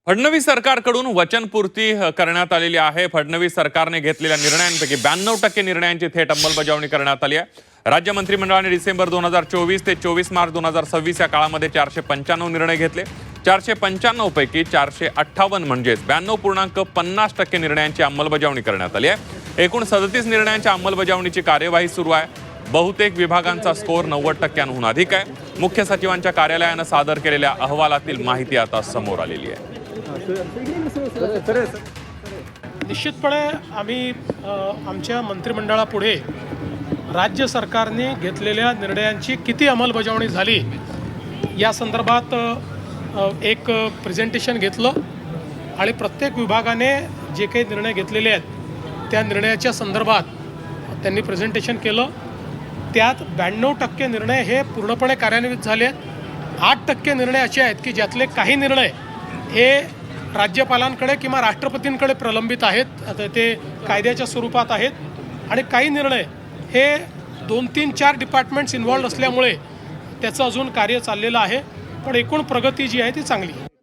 फडणवीस सरकारकडून वचनपूर्ती करण्यात आलेली आहे। फडणवीस सरकारने घेतलेल्या निर्णयांपैकी 92% निर्णयांची थेट अंमलबजावणी करण्यात आली आहे। राज्य मंत्रिमंडळाने डिसेंबर 2024 ते 24 मार्च 2026 या काळामध्ये 495 निर्णय घेतले। 495 पैकी 458 म्हणजे 92.50% निर्णयांची अंमलबजावणी करण्यात आली आहे। एकूण 37 निर्णयांच्या अंमलबजावणीची कार्यवाही सुरू आहे। बहुतेक विभागांचा स्कोर 90%हून अधिक आहे। मुख्य सचिवांच्या कार्यालयाने सादर केलेल्या अहवालातील माहिती आता समोर आलेली आहे। निश्चितपणे आम्ही आमच्या मंत्रिमंडळापुढे राज्य सरकारने घेतलेल्या निर्णयांची किती अंमलबजावणी झाली या संदर्भात एक प्रेझेंटेशन घेतलं आणि प्रत्येक विभागाने जे काही निर्णय घेतलेले आहेत त्या निर्णयाच्या संदर्भात त्यांनी प्रेझेंटेशन केलं। त्यात 92% निर्णय हे पूर्णपणे कार्यान्वित झाले आहेत। 8% निर्णय असे आहेत की ज्यातले काही निर्णय हे राज्यपालांकडे किंवा राष्ट्रपतींकडे प्रलंबित आहेत, आता ते कायद्याच्या स्वरूपात आहेत आणि काही निर्णय हे 2-3-4 डिपार्टमेंट्स इन्व्हॉल्ड असल्यामुळे त्याचं अजून कार्य चाललेलं आहे। पण एकूण प्रगती जी आहे ती चांगली आहे।